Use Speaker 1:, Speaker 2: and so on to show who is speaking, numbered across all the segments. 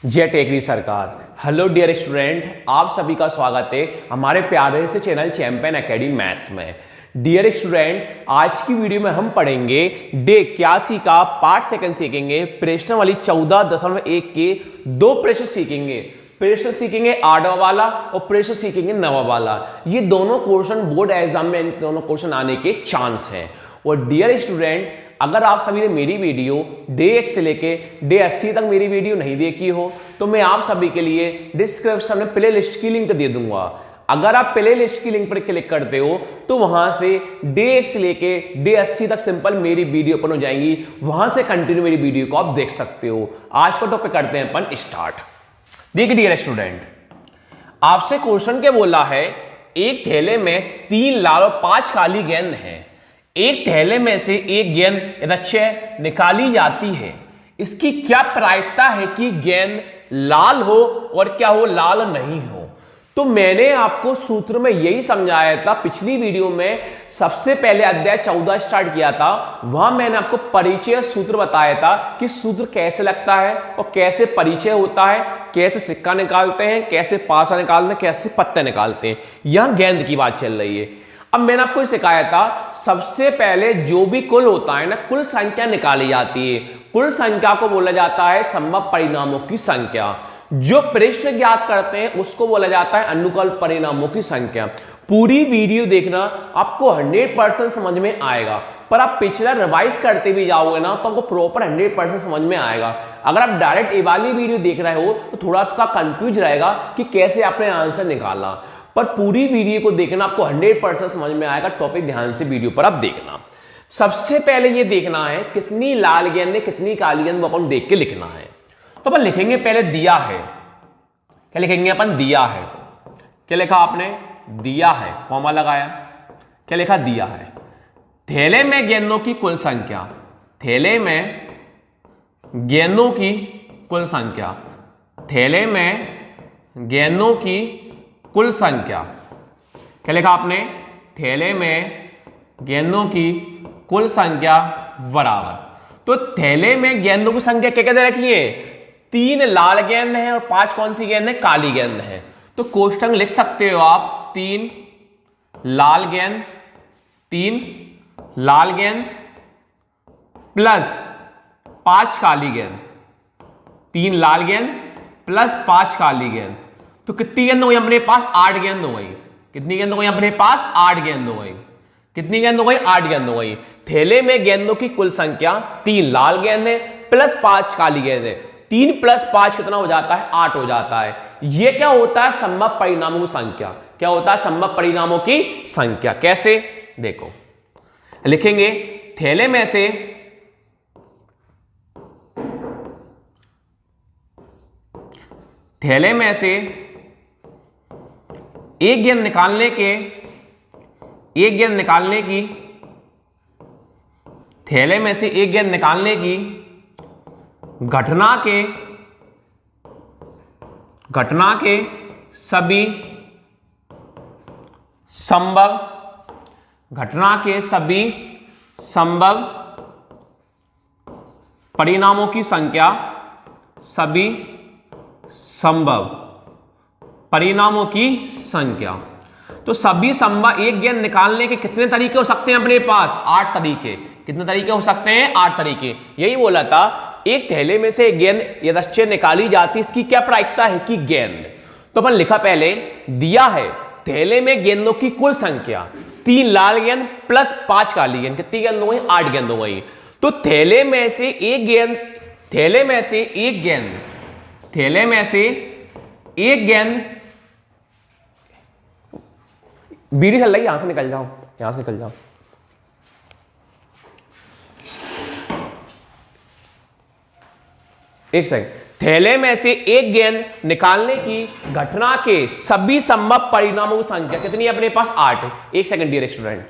Speaker 1: जय टेकरी सरकार। Hello dear student, आप सभी का स्वागत है हमारे प्यारे से चैनल चैंपियन एकेडमी मैथ्स में। डियर स्टूडेंट, आज की वीडियो में हम पढ़ेंगे डे 81 का पार्ट सेकंड सीखेंगे। प्रश्न वाली 14.1 के दो प्रश्न सीखेंगे। प्रश्न सीखेंगे 8वां वाला और प्रश्न सीखेंगे 9वां वाला। ये दोनों क्वेश्चन बोर्ड एग्जाम में इन दोनों क्वेश्चन आने के चांस हैं। और डियर स्टूडेंट, अगर आप सभी ने मेरी वीडियो डे 1 से लेके डे 80 तक मेरी वीडियो नहीं देखी हो तो मैं आप सभी के लिए डिस्क्रिप्शन में प्ले लिस्ट की लिंक दे दूंगा। अगर आप प्ले लिस्ट की लिंक पर क्लिक करते हो तो वहां से डे 1 से लेके डे 80 तक सिंपल मेरी वीडियो ओपन हो जाएंगी। वहां से कंटिन्यू मेरी वीडियो को आप देख सकते हो। आज का टॉपिक करते हैं अपन स्टार्ट। देखिए डियर स्टूडेंट, आपसे क्वेश्चन क्या बोला है, एक थैले में 3 लाल और 5 काली गेंद है। एक थैले में से एक गेंद यदृच्छय निकाली जाती है। इसकी क्या प्रायिकता है कि गेंद लाल हो और क्या हो, लाल नहीं हो। तो मैंने आपको सूत्र में यही समझाया था पिछली वीडियो में। सबसे पहले अध्याय 14 स्टार्ट किया था, वहां मैंने आपको परिचय सूत्र बताया था कि सूत्र कैसे लगता है और कैसे परिचय होता है, कैसे सिक्का निकालते हैं, कैसे पासा निकालते हैं, कैसे पत्ते निकालते हैं। यहां गेंद की बात चल रही है। अब मैंने आपको सिखाया था, सबसे पहले जो भी कुल होता है ना, कुल संख्या निकाली जाती है। कुल संख्या को बोला जाता है संभव परिणामों की संख्या। जो प्रश्न ज्ञात करते हैं उसको बोला जाता है अनुकूल परिणामों की संख्या। पूरी वीडियो देखना, आपको 100% समझ में आएगा। पर आप पिछला रिवाइज करते भी जाओगे ना तो आपको प्रॉपर 100% समझ में आएगा। अगर आप डायरेक्ट ये वाली वीडियो देख रहे हो तो थोड़ा उसका कंफ्यूज रहेगा कि कैसे आपने आंसर निकाला। पर पूरी वीडियो को देखना, आपको 100% समझ में आएगा। टॉपिक ध्यान से वीडियो पर आप देखना। सबसे पहले ये देखना है कितनी लाल गेंद है कितनी काली गेंद, वो अपन देख के लिखना है। तो अपन लिखेंगे पहले दिया है। क्या लिखेंगे अपन? दिया है। क्या लिखा आपने? दिया है, कॉमा लगाया। क्या लिखा? दिया है। थैले में गेंदों की कुल संख्या। थैले में गेंदों की कुल संख्या। थैले में गेंदों की कुल संख्या। क्या लिखा आपने? थैले में गेंदों की कुल संख्या बराबर। तो थैले में गेंदों की संख्या क्या कहते रखिए? 3 लाल गेंद है और 5 कौन सी गेंद है? काली गेंद है। तो कोष्टक लिख सकते हो आप 3 लाल गेंद, 3 लाल गेंद प्लस 5 काली गेंद। 3 लाल गेंद प्लस 5 काली गेंद। तो कितनी गेंद हो गई अपने पास? 8 गेंद हो गई। कितनी गेंद हो गई अपने पास? 8 गेंद हो गई। कितनी गेंद हो गई? 8 गेंद हो गई। थैले में गेंदों की कुल संख्या 3 लाल गेंद है प्लस 5 काली गेंद है। 3 प्लस 5 कितना हो जाता है? 8 हो जाता है। यह क्या होता है? संभव परिणामों की संख्या। क्या होता है? संभव परिणामों की संख्या। कैसे? देखो, लिखेंगे थैले में से एक गेंद निकालने की थैले में से एक गेंद निकालने की घटना के सभी संभव परिणामों की संख्या। सभी संभव परिणामों की संख्या। तो सभी संभव, एक गेंद निकालने के कितने तरीके हो सकते हैं अपने पास? 8 तरीके। कितने तरीके हो सकते हैं? 8 तरीके। यही बोला था, एक थैले में से एक गेंद यदृच्छय निकाली जाती, इसकी क्या प्रायिकता है कि गेंद। तो अपन लिखा पहले, दिया है थैले में गेंदों की कुल संख्या 3 लाल गेंद प्लस 5 काली गेंद। कितनी गेंद हो गई? 8 गेंद हो गई। तो थैले में से एक गेंद बीड़ी चल रही है, यहां से निकल जाओ, यहां से निकल जाओ। एक सेकंड। थैले में से एक गेंद निकालने की घटना के सभी संभव परिणामों की संख्या कितनी है अपने पास? 8। एक सेकंड डियर स्टूडेंट।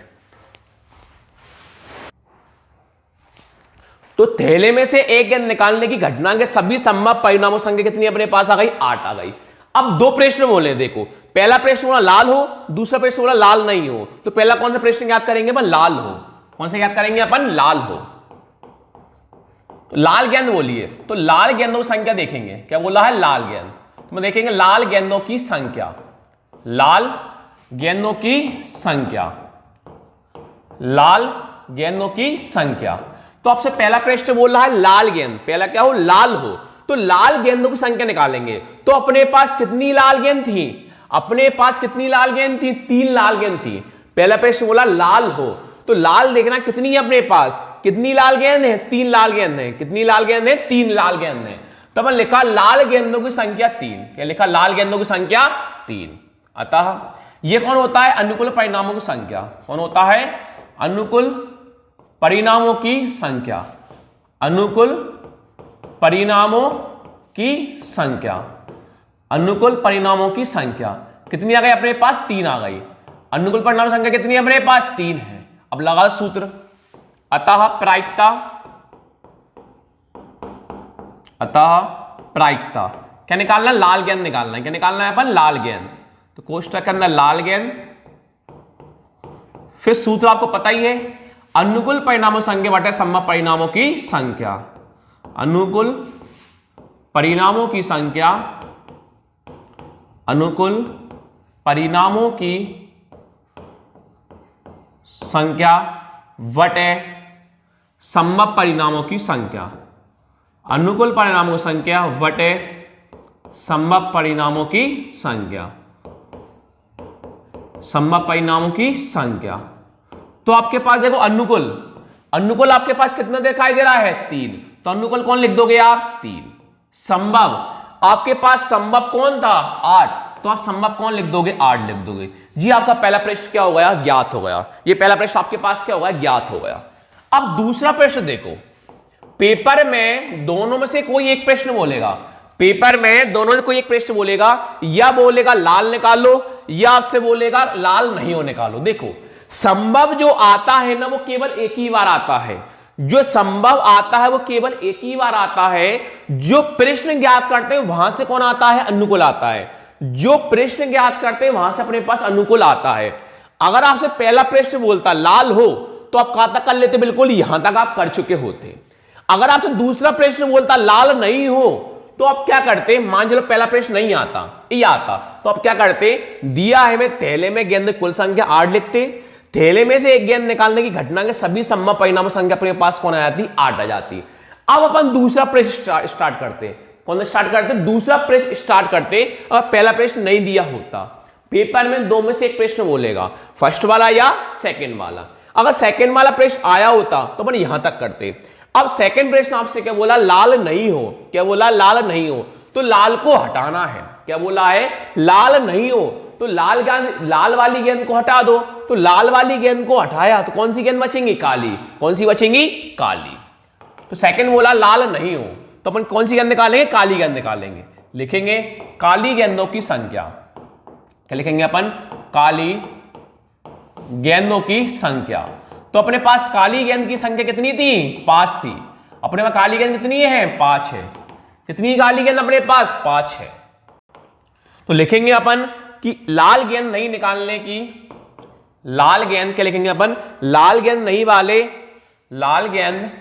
Speaker 1: तो थैले में से एक गेंद निकालने की घटना के सभी संभव परिणामों की संख्या कितनी अपने पास आ गई? 8 आ गई। अब 2 प्रश्न बोले, देखो पहला प्रश्न बोला लाल हो, दूसरा प्रश्न बोला लाल नहीं हो। तो पहला कौन सा प्रश्न याद करेंगे? लाल हो। कौन सा ज्ञात करेंगे अपन? लाल हो। तो लाल गेंद बोलिए, तो लाल गेंदों की संख्या देखेंगे, क्या बोला है? लाल गेंद। तो मैं देखेंगे लाल गेंदों की संख्या, लाल गेंदों की संख्या, लाल गेंदों की संख्या। तो आपसे पहला प्रश्न बोल रहा है लाल गेंद, पहला क्या हो? लाल हो। तो लाल गेंदों की संख्या निकालेंगे। तो अपने पास कितनी लाल गेंद थी? अपने पास कितनी लाल गेंद थी? 3 लाल गेंद थी। पहला प्रश्न बोला लाल हो, तो लाल देखना कितनी है अपने पास? कितनी लाल गेंद है? 3 लाल गेंद है। कितनी लाल गेंद है? 3 लाल गेंद है। तो अपन लिखा लाल गेंदों की संख्या 3। क्या लिखा? लाल गेंदों की संख्या 3। अतः यह कौन होता है? अनुकूल परिणामों की संख्या। कौन होता है? अनुकूल परिणामों की संख्या, अनुकूल परिणामों की संख्या, अनुकूल परिणामों की संख्या कितनी आ गई अपने पास? 3 आ गई। अनुकूल परिणाम संख्या कितनी है अपने पास? 3 है। अब लगा सूत्र, अतः प्रायिकता, अतः प्रायिकता क्या निकालना? लाल गेंद निकालना है। क्या निकालना है अपन? लाल गेंद। तो कोष्ठक के अंदर लाल गेंद, फिर सूत्र आपको पता ही है, अनुकूल परिणामों संख्या बटे संभव परिणामों की संख्या, अनुकूल परिणामों की संख्या, अनुकूल परिणामों की संख्या बटे संभव परिणामों की संख्या, अनुकूल परिणामों की संख्या बटे संभव परिणामों की संख्या, संभव परिणामों की संख्या। तो आपके पास देखो अनुकूल, अनुकूल आपके पास कितना दिखाई दे रहा है? 3। तो अनुकूल कौन लिख दोगे आप? 3। संभव आपके पास संभव कौन था? 8। तो आप संभव कौन लिख दोगे? 8 लिख दोगे। जी आपका पहला प्रश्न क्या हो गया? ज्ञात हो गया। ये पहला प्रश्न आपके पास क्या हो गया? ज्ञात हो गया। अब दूसरा प्रश्न देखो, पेपर में दोनों में से कोई एक प्रश्न बोलेगा, पेपर में दोनों में कोई एक प्रश्न बोलेगा, या बोलेगा लाल निकालो, या आपसे बोलेगा लाल नहीं हो निकालो। देखो संभव जो आता है ना वो केवल एक ही बार आता है, जो संभव आता है वो केवल एक ही बार आता है। जो प्रश्न ज्ञात करते हैं वहां से कौन आता है? अनुकूल आता है। जो प्रश्न ज्ञात करते हैं वहां से अपने पास अनुकूल आता है। अगर आपसे पहला प्रश्न बोलता लाल हो तो आप कहां तक कर लेते? बिल्कुल यहां तक आप कर चुके होते। अगर आपसे दूसरा प्रश्न बोलता लाल नहीं हो तो आप क्या करते? मान चलो पहला प्रश्न नहीं आता, ये आता, तो आप क्या करते? दिया है मैं थैले में गेंद कुल संख्या 8 लिखते, थैले में से एक गेंद निकालने की घटना के सभी संभव परिणाम संख्या अपने पास कौन आ जाती? 8 आ जाती। अब अपन दूसरा प्रश्न स्टार्ट करते। कौन सा स्टार्ट करते? दूसरा प्रश्न स्टार्ट करते। और पहला प्रश्न नहीं दिया होता, पेपर में दो में से एक प्रश्न बोलेगा, फर्स्ट वाला या सेकंड वाला। अगर सेकंड वाला प्रश्न आया होता तो अपन यहां तक करते। अब सेकंड प्रश्न आपसे क्या बोला? लाल नहीं हो। क्या बोला? लाल नहीं हो। तो लाल को हटाना है। क्या बोला है? लाल नहीं हो। तो लाल वाली गेंद को हटा दो। तो लाल वाली गेंद को हटाया तो कौन सी गेंद बचेंगी? काली। कौन सी बचेंगी? काली। तो सेकंड बोला लाल नहीं हो, तो अपन कौन सी गेंद निकालेंगे? काली गेंद निकालेंगे। लिखेंगे काली गेंदों की संख्या। क्या लिखेंगे अपन? काली गेंदों की संख्या। तो अपने पास काली गेंद की संख्या कितनी थी? 5 थी। अपने पास काली गेंद कितनी है? 5 है। कितनी काली गेंद अपने पास? 5 है। तो लिखेंगे अपन कि लाल गेंद नहीं निकालने की, लाल गेंद क्या लिखेंगे अपन? लाल गेंद नहीं वाले, लाल गेंद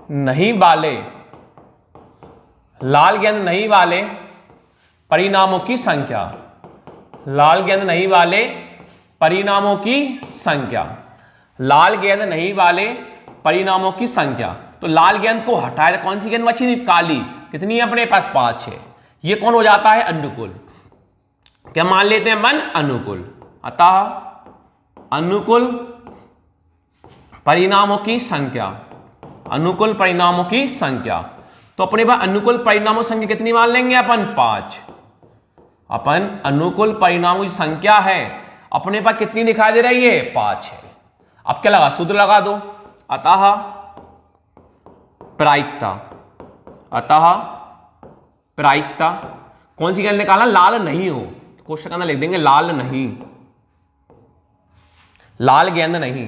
Speaker 1: नहीं वाले, लाल गेंद नहीं वाले परिणामों की संख्या, लाल गेंद नहीं वाले परिणामों की संख्या, लाल गेंद नहीं वाले परिणामों की संख्या। तो लाल गेंद को हटाया तो कौन सी गेंद बची थी? काली। कितनी है अपने पास? 5 है। ये कौन हो जाता है? अनुकूल। क्या मान लेते हैं मन? अनुकूल। अतः अनुकूल परिणामों की संख्या, अनुकूल परिणामों की संख्या। तो अपने पास अनुकूल परिणामों की संख्या कितनी मान लेंगे अपन? 5। अपन अनुकूल परिणामों की संख्या है अपने पास कितनी दिखाई दे रही है? 5 है। अब क्या लगा? सूत्र लगा दो। अतः प्रायिकता, अतः प्रायिकता कौन सी गेंद निकालना? लाल नहीं हो। तो क्वेश्चन का अंदर लिख देंगे लाल नहीं, लाल गेंद नहीं।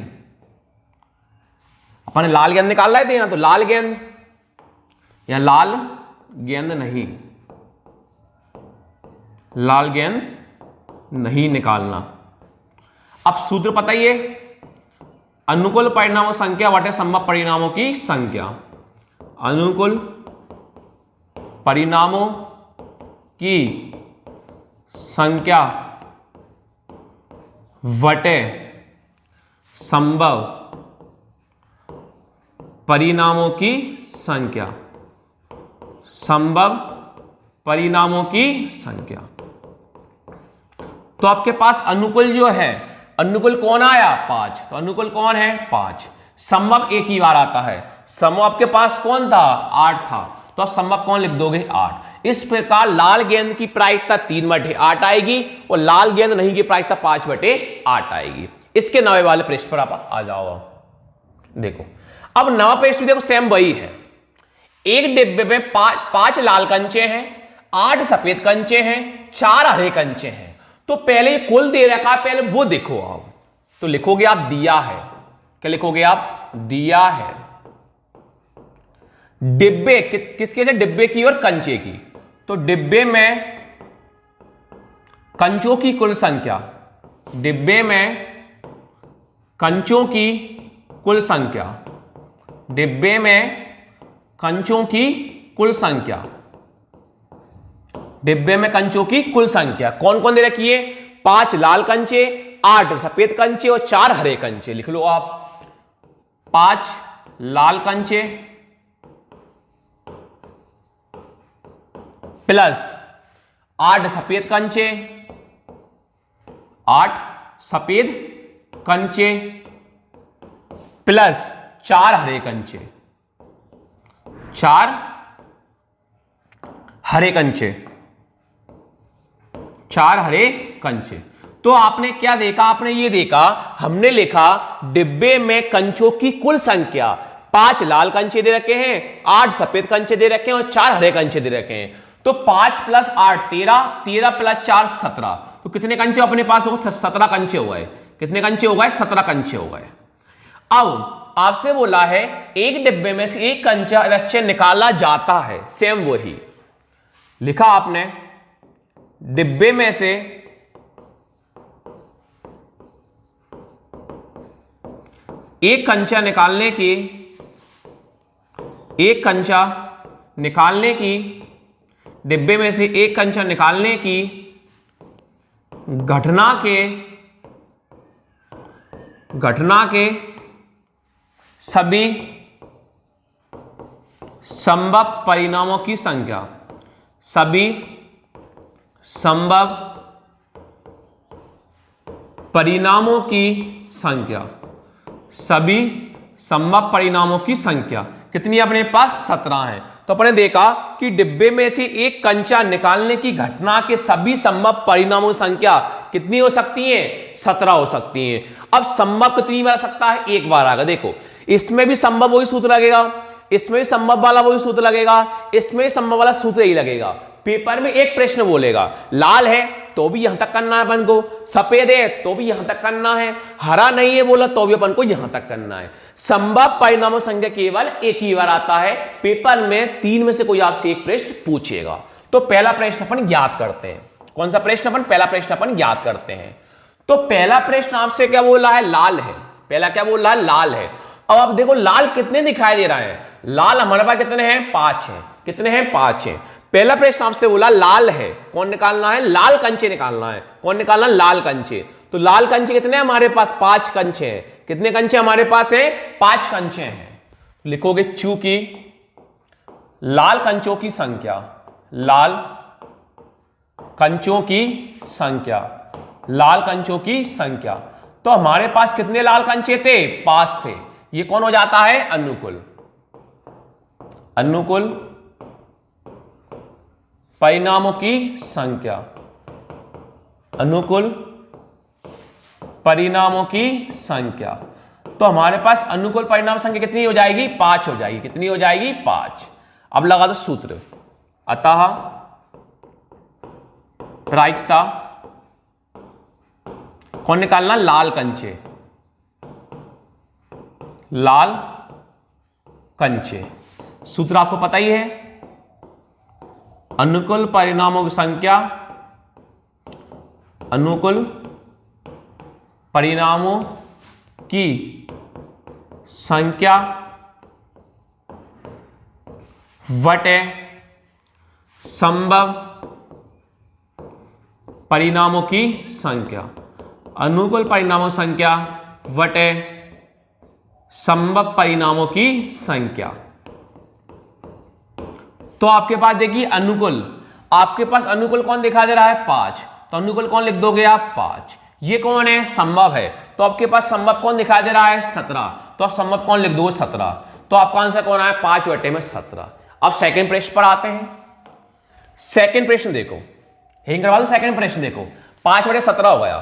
Speaker 1: अपन लाल गेंद निकाल रहे थे ना, तो लाल गेंद या लाल गेंद नहीं, लाल गेंद नहीं निकालना। अब सूत्र पता ही है, अनुकूल परिणामों की संख्या बटे संभव परिणामों की संख्या। अनुकूल परिणामों की संख्या बटे संभव परिणामों की संख्या। संभव परिणामों की संख्या। तो आपके पास अनुकूल जो है, अनुकूल कौन आया 5, तो अनुकूल कौन है 5। संभव एक ही बार आता है, संभव आपके पास कौन था 8 था, तो आप संभव कौन लिख दोगे 8। इस प्रकार लाल गेंद की प्रायिकता 3/8 आएगी और लाल गेंद नहीं की प्रायिकता 5/8 आएगी। इसके नवे वाले पृष्ठ पर आप आ जाओ। देखो अब नवा पृष्ठ भी देखो सेम वही है। एक डिब्बे में 5 लाल कंचे हैं, 8 सफेद कंचे हैं, 4 हरे कंचे हैं। तो पहले कुल दे रखा है, पहले वो देखो आप। तो लिखोगे आप दिया है, क्या लिखोगे आप दिया है। डिब्बे किसके से, डिब्बे की और कंचे की। तो डिब्बे में कंचों की कुल संख्या, डिब्बे में कंचों की कुल संख्या, डिब्बे में कंचों की कुल संख्या, डिब्बे में कंचों की कुल संख्या कौन कौन दे रखी है, 5 लाल कंचे, 8 सफेद कंचे और 4 हरे कंचे। लिख लो आप 5 लाल कंचे प्लस 8 सफेद कंचे, 8 सफेद कंचे प्लस 4 हरे कंचे, 4 हरे कंचे, 4 हरे कंचे। तो आपने क्या देखा, आपने ये देखा, हमने लिखा डिब्बे में कंचों की कुल संख्या 5 लाल कंचे दे रखे हैं, 8 सफेद कंचे दे रखे हैं और 4 हरे कंचे दे रखे हैं। तो 5 + 8 13, 13 + 4 17। तो कितने कंचे अपने पास हो गए, 17 कंचे हो गए। कितने कंचे हो गए, 17 कंचे हो गए। अब आपसे बोला है एक डिब्बे में से एक कंचा अवश्य निकाला जाता है, सेम वही लिखा आपने। डिब्बे में से एक कंचा निकालने की, एक कंचा निकालने की, डिब्बे में से एक कंचा निकालने की घटना के सभी संभव परिणामों की संख्या, सभी संभव परिणामों की संख्या, सभी संभव परिणामों की संख्या कितनी अपने पास 17 है। तो अपने देखा कि डिब्बे में से एक कंचा निकालने की घटना के सभी संभव परिणामों की संख्या कितनी हो सकती है, 17 हो सकती है। अब संभव कितनी बार आ सकता है, एक बार आएगा। देखो इसमें भी संभव वही सूत्र लगेगा, इसमें भी संभव वाला वही सूत्र लगेगा, इसमें संभव वाला सूत्र ही लगेगा। पेपर में एक प्रश्न बोलेगा, लाल है तो भी यहां तक करना है अपन को, सफेद है तो भी यहां तक करना है, हरा नहीं है बोला तो भी अपन को यहां तक करना है। संभव परिणामों संख्या केवल एक ही बार आता है। पेपर में 3 में से कोई आपसे एक प्रश्न पूछेगा। तो पहला प्रश्न अपन ज्ञात करते हैं। कौन सा प्रश्न अपन, पहला प्रश्न अपन ज्ञात करते हैं। तो पहला प्रश्न आपसे क्या बोल रहा है, लाल है। पहला क्या बोल रहा है, लाल है। अब आप देखो लाल कितने दिखाई दे रहे हैं, लाल हमारे पास कितने हैं, 5 हैं। कितने हैं, 5 हैं। पहला प्रश्न आपसे बोला लाल है, कौन निकालना है, लाल कंचे निकालना है। कौन निकालना, लाल कंचे। तो लाल कंचे कितने हैं हमारे पास, 5 कंचे हैं। कितने कंचे हमारे पास हैं, 5 कंचे हैं। लिखोगे चूंकि लाल कंचों की संख्या, लाल कंचों की संख्या, लाल कंचों की संख्या। तो हमारे पास कितने लाल कंचे थे, 5 थे। ये कौन हो जाता है, अनुकूल। अनुकूल परिणामों की संख्या, अनुकूल परिणामों की संख्या। तो हमारे पास अनुकूल परिणाम संख्या कितनी हो जाएगी, 5 हो जाएगी। कितनी हो जाएगी, 5। अब लगा दो सूत्र, अतः प्रायिकता कौन निकालना, लाल कंचे, लाल कंचे। सूत्र आपको पता ही है, अनुकूल परिणामों की संख्या, अनुकूल परिणामों की संख्या वटे संभव परिणामों की संख्या। अनुकूल परिणामों संख्या वटे संभव परिणामों की संख्या। तो आपके पास देखिए अनुकूल, आपके पास अनुकूल कौन दिखा दे रहा है 5, तो अनुकूल कौन लिख दोगे आप 5। ये कौन है संभव है, तो आपके पास संभव कौन दिखा दे रहा है 17, तो आप संभव कौन लिख दोगे 17। तो आपका आंसर कौन आया 5 बटे में 17। अब सेकंड प्रश्न पर आते हैं। सेकंड प्रश्न देखो, यहीं करवा दो, सेकंड प्रश्न देखो 5 बटे 17 हो गया।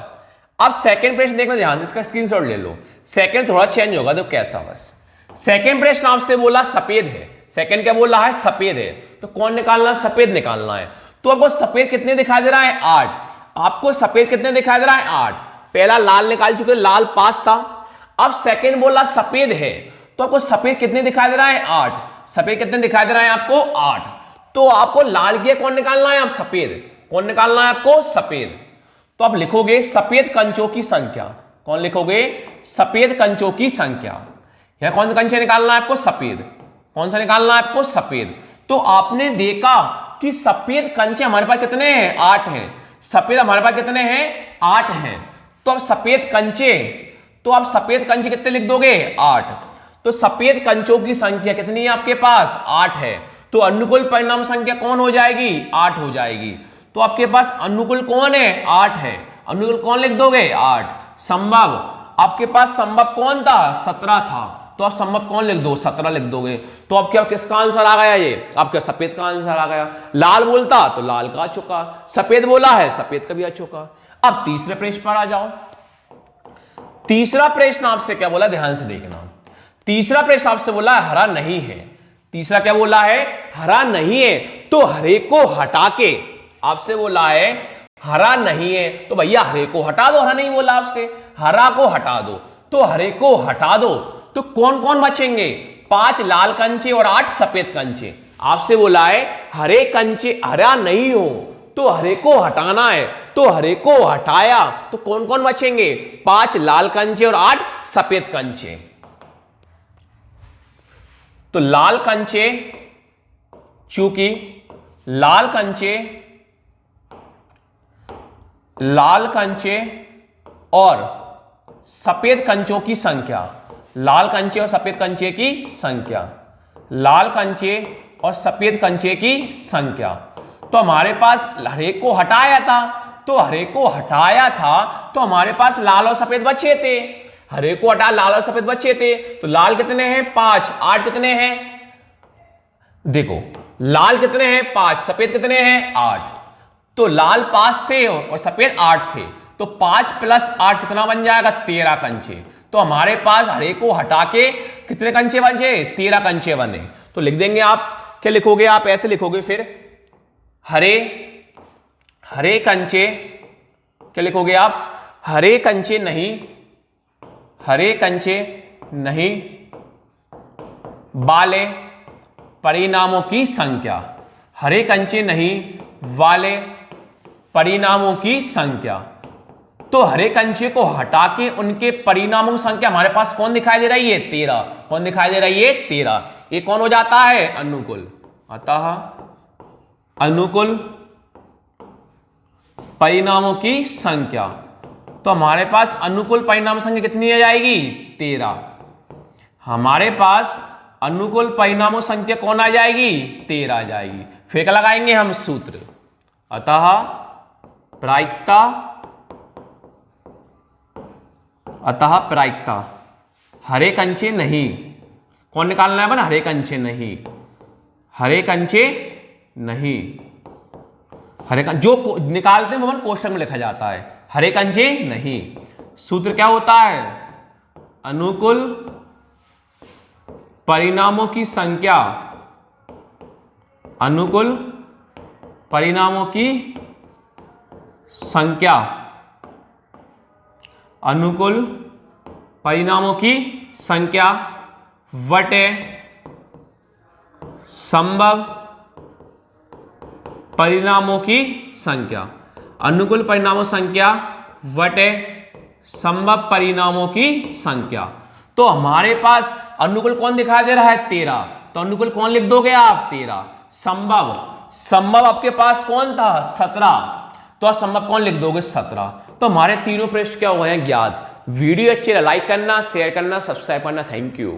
Speaker 1: अब सेकंड प्रश्न देखना ध्यान से, इसका स्क्रीनशॉट ले लो। सेकंड थोड़ा चेंज होगा, तो कैसा बस। सेकंड प्रश्न आपसे बोला सफेद है, सेकंड क्या बोल रहा है सफेद है, तो कौन निकालना, सफेद निकालना है। तो आपको सफेद कितने दिखाई दे रहा है 8, आपको सफेद कितने दिखाई दे रहा है 8। पहला लाल निकाल चुके, लाल 5 था। अब सेकंड बोला सफेद है, तो आपको सफेद कितने दिखाई दे रहा है 8, सफेद कितने दिखाई दे रहा है आपको 8। तो आपको लाल किया कौन निकालना है, आप सफेद, कौन निकालना है आपको सफेद। तो आप लिखोगे सफेद कंचों की संख्या, कौन लिखोगे सफेद कंचों की संख्या। यह कौन सा कंचे निकालना है आपको सफेद, कौन सा निकालना है आपको सफेद। तो आपने देखा कि सफेद कंचे हमारे पास कितने हैं 8 हैं, सफेद हमारे पास कितने हैं 8 हैं। तो अब सफेद कंचे, तो आप सफेद कंचे कितने लिख दोगे 8। तो सफेद कंचों की संख्या कितनी है आपके पास 8 है। तो अनुकूल परिणाम संख्या कौन हो जाएगी 8 हो जाएगी। तो आपके पास अनुकूल कौन है 8 है, अनुकूल कौन लिख दोगे 8। संभव, आपके पास संभव कौन था 17 था, तो आप संभव कौन लिख दो 17 लिख दोगे। तो अब क्या किसका आंसर आ गया, ये आपका सफेद का आंसर आ गया। लाल बोलता तो लाल का आ चुका, सफेद बोला है सफेद का भी आ चुका। अब तीसरे प्रश्न पर आ जाओ। तीसरा प्रश्न आपसे क्या बोला, ध्यान से देखना। तीसरा प्रश्न आपसे बोला हरा नहीं है, तीसरा क्या बोला है हरा नहीं है। तो हरे को हटा के आपसे बोला है हरा नहीं है, तो भैया हरे को हटा दो, हरा नहीं बोला आपसे, हरा को हटा दो। तो हरे को हटा दो तो कौन कौन बचेंगे, 5 लाल कंचे और 8 सफेद कंचे। आपसे बोला है हरे कंचे हरा नहीं हो, तो हरे को हटाना है। तो हरे को हटाया तो कौन कौन बचेंगे, 5 लाल कंचे और 8 सफेद कंचे। तो लाल कंचे, चूंकि लाल कंचे और सफेद कंचों की संख्या, लाल कंचे और सफेद कंचे की संख्या, लाल कंचे और सफेद कंचे की संख्या। तो हमारे पास हरे को हटाया था, तो हरे को हटाया था तो हमारे पास लाल और सफेद बचे थे, हरे को हटा लाल और सफेद बचे थे। तो लाल कितने हैं 5, 8 कितने हैं, देखो लाल कितने हैं 5, सफेद कितने हैं 8। तो लाल 5 थे और सफेद 8 थे, तो 5 + 8 कितना बन जाएगा 13 कंचे। तो हमारे पास हरे को हटा के कितने कंचे बचे 13 कंचे बने। तो लिख देंगे आप, क्या लिखोगे आप, ऐसे लिखोगे फिर हरे कंचे, क्या लिखोगे आप, हरे कंचे नहीं वाले परिणामों की संख्या, हरे कंचे नहीं वाले परिणामों की संख्या। तो हरे कंचे को हटा के उनके परिणामों की संख्या हमारे पास कौन दिखाई दे रही है 13, कौन दिखाई दे रही है 13। ये कौन हो जाता है अनुकूल, अतः अनुकूल परिणामों की संख्या। तो हमारे पास अनुकूल परिणाम संख्या कितनी आ जाएगी 13, हमारे पास अनुकूल परिणामों संख्या कौन आ जाएगी 13 आ जाएगी। फिर क्या लगाएंगे हम सूत्र, अतः प्रायिकता हरे कंचे नहीं, कौन निकालना है बना, हरे कंचे नहीं, जो निकालते हैं वो कोष्ठक में लिखा जाता है, हरे कंचे नहीं। सूत्र क्या होता है, अनुकूल परिणामों की संख्या, अनुकूल परिणामों की संख्या, अनुकूल परिणामों की संख्या वटे संभव परिणामों की संख्या, अनुकूल परिणामों संख्या वटे संभव परिणामों की संख्या। तो हमारे पास अनुकूल कौन दिखाई दे रहा है 13, तो अनुकूल कौन लिख दोगे आप 13। संभव, संभव आपके पास कौन था 17, तो असंभव कौन लिख दोगे 17। तो हमारे तीनों प्रश्न क्या हुए हैं ज्ञात। वीडियो अच्छी लाइक करना, शेयर करना, सब्सक्राइब करना। Thank you.